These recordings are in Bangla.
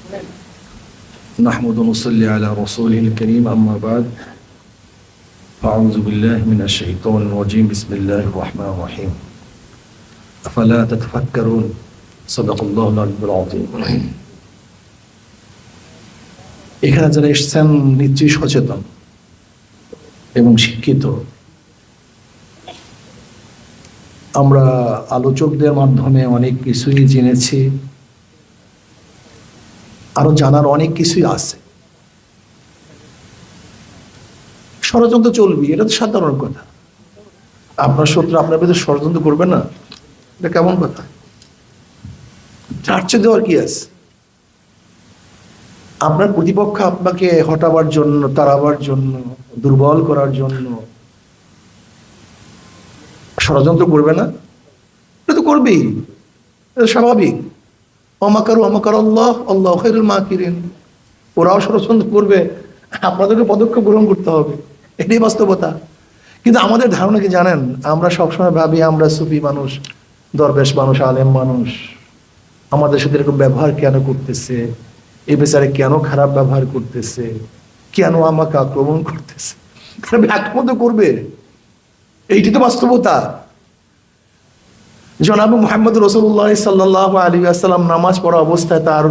نحمد ونصلي على رسوله الكريم أما بعد أعوذ بالله من الشيطان الرجيم بسم الله الرحمن الرحيم أفلا تتفكرون صدق الله العلي العظيم এখানে যারা এসেছেন নিশ্চয়ই সচেতন এবং শিক্ষিত। আমরা আলোচকদের মাধ্যমে অনেক কিছুই জেনেছি, আরো জানার অনেক কিছুই আছে। ষড়যন্ত্র চলবে, এটা তো সাধারণ কথা। আপনার শত্রু আপনার ভিতরে ষড়যন্ত্র করবে না, এটা কেমন কথা? চার্চে দেওয়ার কি আছে? আপনার প্রতিপক্ষ আপনাকে হটাবার জন্য, তাড়াবার জন্য, দুর্বল করার জন্য ষড়যন্ত্র করবে না? এটা তো করবেই, এটা স্বাভাবিক। অমাকারু অমাকার আল্লাহ আল্লাহ খায়রুল মাকিরিন। ওরাও ষড়যন্ত্র করবে, আপনাদেরকে পদক্ষেপ গ্রহণ করতে হবে, এটাই বাস্তবতা। কিন্তু আমাদের ধারণা কি জানেন? আমরা সবসময় ভাবি আমরা সুফি মানুষ, দরবেশ মানুষ, আলেম মানুষ, আমাদের সাথে এরকম ব্যবহার কেন করতেছে, এ বেচারে কেন খারাপ ব্যবহার করতেছে, কেন আমাকে আক্রমণ করতেছে? আক্রমণ তো করবে, এইটি তো বাস্তবতা। জনাব মুহাম্মদ রাসূলুল্লাহ সাল্লাল্লাহু আলাইহি ওয়াসাল্লাম নামাজ পড়া অবস্থায় তার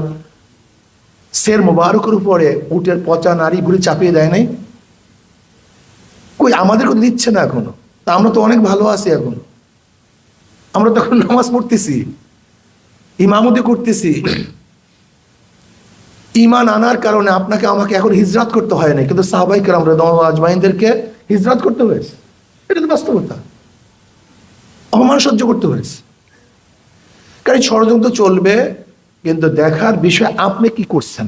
সের মোবারকের উপরে উটের পচা নাড়িগুলি চাপিয়ে দেয় নাই? কই আমাদেরকে দিচ্ছে না এখনো। তা আমরা তো অনেক ভালো আছি এখন, আমরা তো এখন নামাজ পড়তেছি, ইমামতি করতেছি। ঈমান আনার কারণে আপনাকে আমাকে এখন হিজরত করতে হয় না, কিন্তু সাহাবায়ে কেরাম রাদিয়াল্লাহু আজমাইনদেরকে হিজরত করতে হয়েছে। এটা তো বাস্তবতা। অপমান সহ্য করতে হয়েছে। কারণ ষড়যন্ত্র চলবে, কিন্তু দেখার বিষয় আপনি কি করছেন,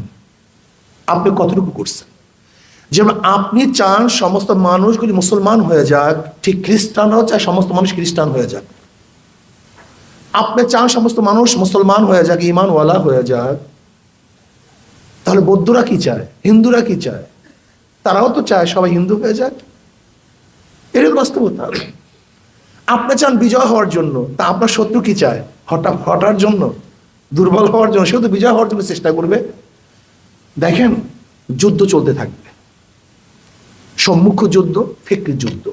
আপনি কতটুকু করছেন। যেমন আপনি চান সমস্ত মানুষগুলি মুসলমান হয়ে যাক, ঠিক খ্রিস্টানরাও চায় সমস্ত মানুষ খ্রিস্টান হয়ে যাক। আপনি চান সমস্ত মানুষ মুসলমান হয়ে যাক, ঈমানওয়ালা হয়ে যাক। তাহলে বৌদ্ধরা কি চায়, হিন্দুরা কি চায়? তারাও তো চায় সবাই হিন্দু হয়ে যাক। এর বাস্তবতা। আপনি চান বিজয় হওয়ার জন্য, তা আপনার শত্রু কি চায়? হটার জন্য, দুর্বল হওয়ার জন্য। সেও তো বিজয় হওয়ার জন্য চেষ্টা করবে। দেখেন, যুদ্ধ চলতে থাকবে, সম্মুখ যুদ্ধ, ফিকরি যুদ্ধ।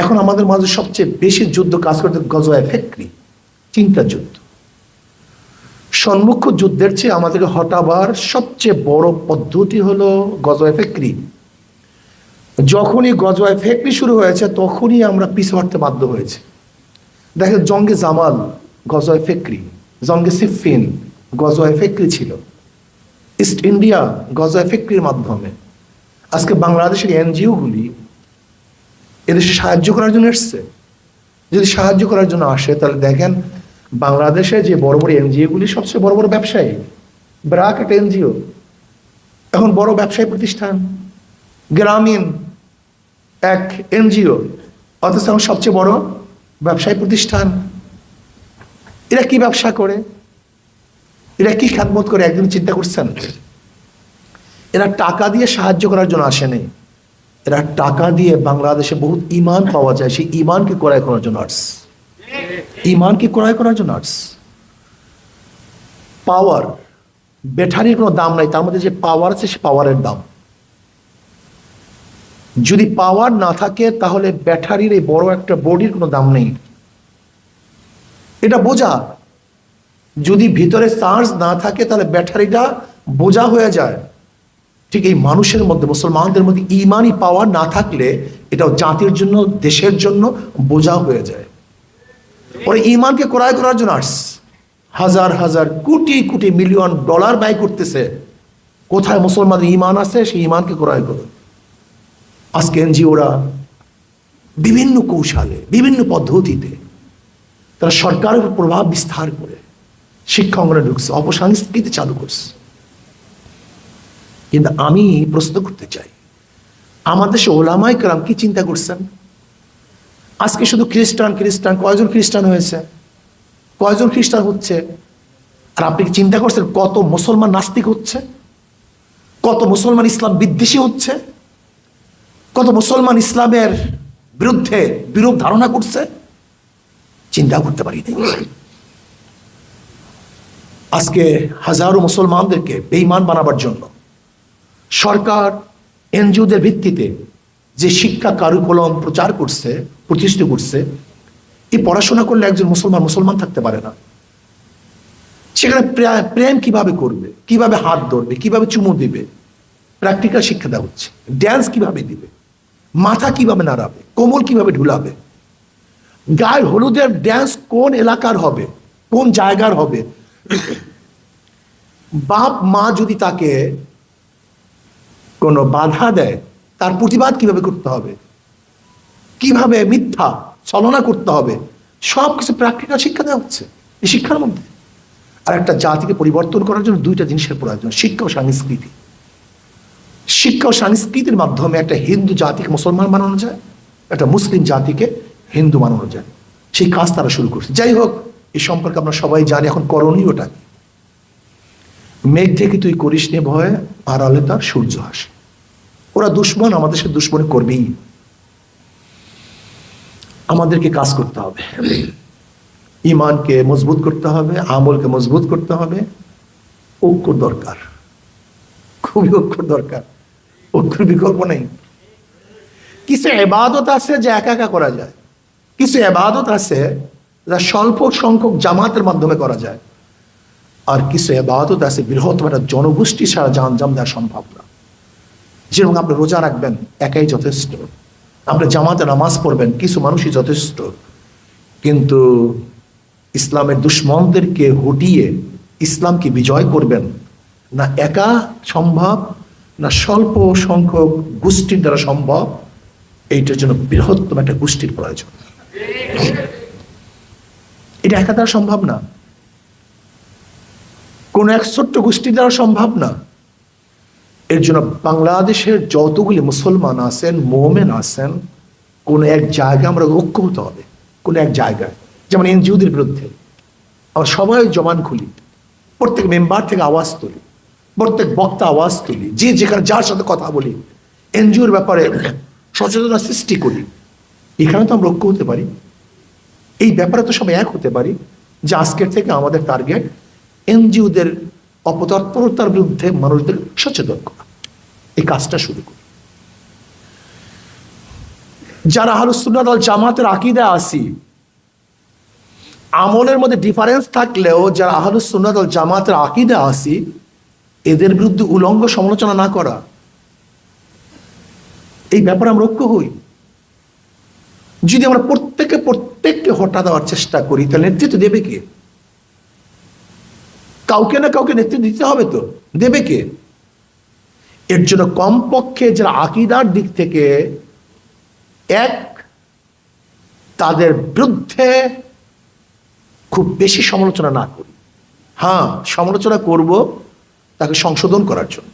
এখন আমাদের মাঝে সবচেয়ে বেশি যুদ্ধ কাজ করতে গজওয়ায়ে ফিকরি, চিন্তা যুদ্ধ। সম্মুখ যুদ্ধের চেয়ে আমাদেরকে হটাবার সবচেয়ে বড় পদ্ধতি হলো গজওয়ায়ে ফিকরি। যখনই গজওয়ায়ে ফিকরি শুরু হয়েছে তখনই আমরা পিছু হটতে বাধ্য হয়েছে। দেখেন, জঙ্গে জামাল গজওয়ায়ে ফিকরি, জঙ্গে সিফফিন গজওয়ায়ে ফিকরি ছিল। ইস্ট ইন্ডিয়া গজওয়ায়ে ফিকরির মাধ্যমে। আজকে বাংলাদেশের এনজিওগুলি এদেশে সাহায্য করার জন্য এসছে। যদি সাহায্য করার জন্য আসে, তাহলে দেখেন বাংলাদেশে যে বড় বড় এনজিওগুলি সবচেয়ে বড় বড় ব্যবসায়ী। ব্র্যাক একটা এনজিও, এখন বড় ব্যবসায়ী প্রতিষ্ঠান। গ্রামীণ এক এনজিও, অথচ এখন সবচেয়ে বড় ব্যবসায়ী প্রতিষ্ঠান। এরা কি ব্যবসা করে, এরা কি খেদমত করে? একদিন চিন্তা করছেন? এরা টাকা দিয়ে সাহায্য করার জন্য আসেনি, এরা টাকা দিয়ে বাংলাদেশে বহুত ঈমান পাওয়া যায়, সেই ঈমানকে ক্রয় করার জন্য আসছে। ঈমানকে ক্রয় করার জন্য আসছে। পাওয়ার, ব্যাটারির কোনো দাম নাই, তার মধ্যে যে পাওয়ার আছে সে পাওয়ারের দাম। যদি পাওয়ার না থাকে তাহলে ব্যাটারির এই বড় একটা বডির কোনো দাম নেই। এটা বোঝা। যদি ভিতরে চার্জ না থাকে তাহলে ব্যাটারিটা বোঝা হয়ে যায়। ঠিক এই মানুষের মধ্যে, মুসলমানদের মধ্যে ঈমানি পাওয়ার না থাকলে এটাও জাতির জন্য, দেশের জন্য বোঝা হয়ে যায়। ওরা ঈমানকে ক্রয় করার জন্য আসছে। হাজার হাজার কোটি কোটি মিলিয়ন ডলার ব্যয় করতেছে। কোথায় মুসলমানদের ঈমান আছে সেই ঈমানকে ক্রয় করে। আজকে এনজিওরা বিভিন্ন কৌশলে, বিভিন্ন পদ্ধতিতে তারা সরকারের উপর প্রভাব বিস্তার করে শিক্ষা অঙ্গনে ঢুকছে, অপসংস্কৃতি চালু করছে। কিন্তু আমি প্রশ্ন করতে চাই, আমাদের দেশে ওলামায়ে কেরাম কি চিন্তা করছেন? আজকে শুধু খ্রিস্টান খ্রিস্টান, কয়জন খ্রিস্টান হয়েছে, কয়জন খ্রিস্টান হচ্ছে? আর আপনি কি চিন্তা করছেন কত মুসলমান নাস্তিক হচ্ছে, কত মুসলমান ইসলাম বিদ্বেষী হচ্ছে, কত মুসলমান ইসলামের বিরুদ্ধে বিরূপ ধারণা করছে? চিন্তা করতে পারি নাই। আজকে হাজারো মুসলমানদেরকে বেঈমান বানাবার জন্য সরকার এনজিওদের ভিত্তিতে যে শিক্ষা কারিকুলাম প্রচার করছে, প্রতিষ্ঠিত করছে, এই পড়াশোনা করলে একজন মুসলমান থাকতে পারে না। সেখানে প্রেম কিভাবে করবে, কিভাবে হাত ধরবে, কিভাবে চুমু দিবে, প্র্যাকটিক্যাল শিক্ষা দেওয়া হচ্ছে। ড্যান্স কিভাবে দিবে, মাথা কিভাবে নাড়াবে, কোমল কিভাবে ঢুলাবে, গায়ে হলুদের ড্যান্স কোন এলাকার হবে, কোন জায়গার হবে, বাপ মা যদি তাকে কোনো বাধা দেয় তার প্রতিবাদ কিভাবে করতে হবে, কিভাবে মিথ্যা ছলনা করতে হবে, সব কিছু প্র্যাকটিক্যাল শিক্ষা দেওয়া হচ্ছে এই শিক্ষার মধ্যে। আর একটা জাতিকে পরিবর্তন করার জন্য দুইটা জিনিসের প্রয়োজন, শিক্ষা ও সংস্কৃতি। শিক্ষা ও সংস্কৃতির মাধ্যমে একটা হিন্দু জাতিকে মুসলমান বানানো যায়, একটা মুসলিম জাতিকে হিন্দু বানানো যায়। সেই কাজ তারা শুরু করছে। যাই হোক, এই সম্পর্কে আমরা সবাই জানি। এখন করণীয়টা কি? মেঘ থেকে তুই করিস নে ভয়, আড়ালে তার সূর্য হাসে। ওরা দুশ্মন, আমাদের সাথে দুশ্মনী করবেই। আমাদেরকে কাজ করতে হবে, ইমানকে মজবুত করতে হবে, আমলকে মজবুত করতে হবে। ঐক্য দরকার, খুবই ঐক্য দরকার, ঐক্যের বিকল্প নেই। কিছু ইবাদত আছে যা একা একা করা যায়, কিছু ইবাদত আছে যা স্বল্প সংখ্যক জামাতের মাধ্যমে করা যায়, আর কিছু ইবাদত আছে বৃহত্তম একটা জনগোষ্ঠী ছাড়া জানজাম দেওয়া সম্ভব না। যেরকম আপনি রোজা রাখবেন, একাই যথেষ্ট। আপনি জামাতে নামাজ পড়বেন, কিছু মানুষই যথেষ্ট। কিন্তু ইসলামের দুশ্মনদেরকে হটিয়ে ইসলামকে বিজয় করবেন না একা সম্ভব, না স্বল্প সংখ্যক গোষ্ঠীর দ্বারা সম্ভব। এইটার জন্য বৃহত্তম একটা গোষ্ঠীর প্রয়োজন। এটা একা দ্বারা সম্ভব না, কোন এক ছোট্ট গোষ্ঠীর দ্বারা সম্ভব না। এর জন্য বাংলাদেশের যতগুলি মুসলমান আছেন, মোমেন আছেন, কোন এক জায়গায় আমরা ঐক্য হতে হবে। কোন এক জায়গায়, যেমন এনজিওদের বিরুদ্ধে আমরা সবাই জবান খুলি, প্রত্যেক মেম্বার থেকে আওয়াজ তুলি, প্রত্যেক বক্তা আওয়াজ তুলি, যে যেখানে যার সাথে কথা বলি, এনজিওর ব্যাপারে সচেতনতা সৃষ্টি করি। এখানে তো আমরা ঐক্য হতে পারি, এই ব্যাপারে তো সবাই এক হতে পারি যে আজকের থেকে আমাদের টার্গেট এনজিওদের অপতৎপরতার বিরুদ্ধে মানুষদের সচেতন করা। এই কাজটা শুরু করি। যারা আহলুস সুন্নাত ওয়াল জামাতের আকীদা আসি, আমলের মধ্যে ডিফারেন্স থাকলেও যারা আহলুস সুন্নাত ওয়াল জামাতের আকীদা আসি, এদের বিরুদ্ধে উলঙ্গ সমালোচনা না করা, এই ব্যাপারে আমরা ঐক্য হই। যদি আমরা প্রত্যেককে হটা দেওয়ার চেষ্টা করি, তাহলে নেতৃত্ব দেবে কে? কাউকে না কাউকে নেতৃত্ব দিতে হবে, তো দেবে কে? এর জন্য কমপক্ষে যারা আকীদার দিক থেকে এক, তাদের বিরুদ্ধে খুব বেশি সমালোচনা না করি। হ্যাঁ, সমালোচনা করব তাকে সংশোধন করার জন্য,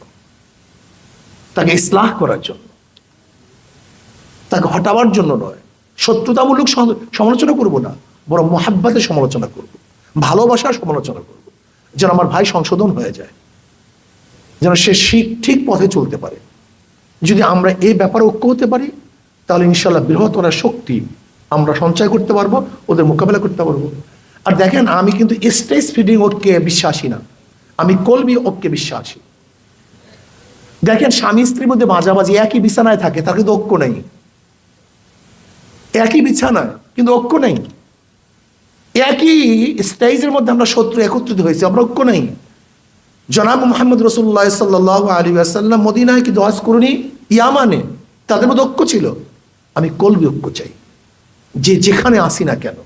তাকে ইসলাহ করার জন্য, তাকে হটাবার জন্য নয়। শত্রুতামূলক সমালোচনা করব না, বরং মোহাব্বতের সমালোচনা করব, ভালোবাসার সমালোচনা করব, যেন আমার ভাই সংশোধন হয়ে যায়, যেন সে ঠিক পথে চলতে পারে। যদি আমরা এই ব্যাপারে ঐক্য হতে পারি, তাহলে ইনশাল্লাহ বৃহত্তর শক্তি আমরা সঞ্চয় করতে পারবো, ওদের মোকাবেলা করতে পারবো। আর দেখেন, আমি কিন্তু স্টেজ ফিডিং ঐক্যে বিশ্বাসী না, আমি কলবি ঐক্যে বিশ্বাসী। দেখেন, স্বামী স্ত্রীর মধ্যে মাঝামাঝি একই বিছানায় থাকে, তার কিন্তু ঐক্য নেই। একই বিছানায় কিন্তু ঐক্য নেই। একই স্টেজের মধ্যে আমরা শত্রু একত্রিত হয়েছি, আমরা ঐক্য নেই। জনাব মুহাম্মদ রাসূলুল্লাহ সাল্লাল্লাহু আলাইহি ওয়াসাল্লাম মদিনায় কিন্তু হজ করনি, ইয়ামানে, তাদের মধ্যে ঐক্য ছিল। আমি কলবি ঐক্য চাই। যে যেখানে আসি না কেন,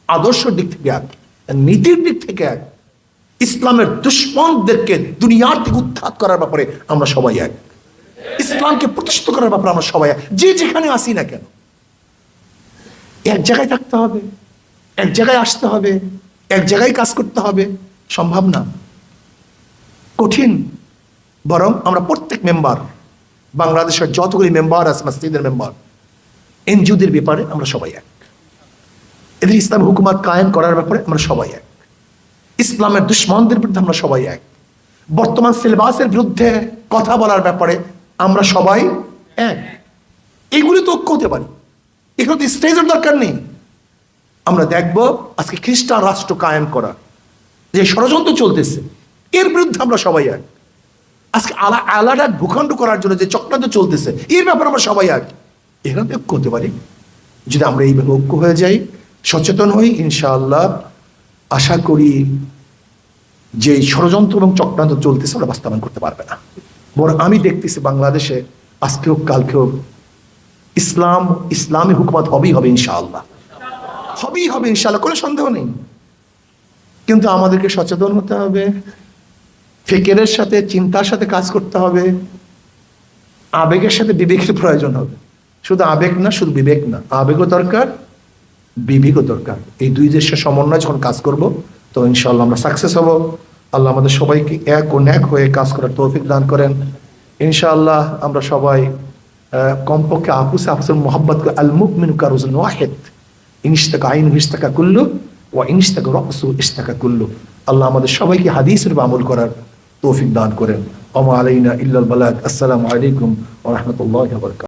আদর্শের দিক থেকে এক, নীতির দিক থেকে এক, ইসলামের দুশ্মনদেরকে দুনিয়ার থেকে উৎখাত করার ব্যাপারে আমরা সবাই এক, ইসলামকে প্রতিষ্ঠিত করার ব্যাপারে আমরা সবাই এক। যে যেখানে আসি না কেন, এক জায়গায় থাকতে হবে, এক জায়গায় আসতে হবে, এক জায়গায় কাজ করতে হবে। সম্ভব না, কঠিন। বরং আমরা প্রত্যেক মেম্বার, বাংলাদেশের যতগুলি মেম্বার আছে, মসজিদের মেম্বার, এনজিওদের ব্যাপারে আমরা সবাই এক। এদের ইসলাম হুকুমত কায়েম করার ব্যাপারে আমরা সবাই এক। ইসলামের দুশ্মনদের বিরুদ্ধে আমরা সবাই এক। বর্তমান সিলেবাসের বিরুদ্ধে কথা বলার ব্যাপারে আমরা সবাই এক। এইগুলি তো ঐক্য হতে পারি, এখানে তো স্টেজের দরকার নেই। আমরা দেখব আজকে খ্রিস্টান রাষ্ট্র কায়েম করা, যে ষড়যন্ত্র চলতেছে এর বিরুদ্ধে আমরা সবাই এক। আজকে আলাদা ভূখণ্ড করার জন্য যে চক্রান্ত চলতেছে এর ব্যাপারে আমরা সবাই এক। এরা ঐক্য হতে পারি যদি আমরা এইভাবে ঐক্য হয়ে যাই, সচেতন হই, ইনশাআল্লাহ আশা করি যে ষড়যন্ত্র এবং চক্রান্ত চলতেছে ওরা বাস্তবায়ন করতে পারবে না। বরং আমি দেখতেছি বাংলাদেশে আজকেও কালকেও ইসলামী হুকুমত হবেই হবে ইনশাআল্লাহ, হবেই হবে ইনশাআল্লাহ, কোনো সন্দেহ নেই। কিন্তু আমাদেরকে সচেতন হতে হবে, ফিকিরের সাথে চিন্তার সাথে কাজ করতে হবে, আবেগের সাথে বিবেকের প্রয়োজন হবে। শুধু আবেগ না, শুধু বিবেক না, আবেগও দরকার, বিবেকও দরকার। এই দুই দেশের সমন্বয় যখন কাজ করব তো ইনশাআল্লাহ আমরা সাকসেস হব। আল্লাহ আমাদের সবাইকে এক ও ন্যাক হয়ে কাজ করার তৌফিক দান করেন। ইনশাআল্লাহ আমরা সবাই কমপক্ষে আপুসের মোহাম্মত আল মুমিনু কারুজুন ওয়াহিদ, ইনশতাকা আইনু ইশতাকা কুল্লু ওয়া ইনশতাকা রাসু ইশতাকা কুল্লু। আল্লাহ আমাদের সবাইকে হাদিসের আমল করার তৌফিক দান করেন। ওয়া মা আলাইনা ইল্লাল বালাগ। আসসালামু আলাইকুম ওয়া রাহমাতুল্লাহি ওয়া বারাকাতুহু।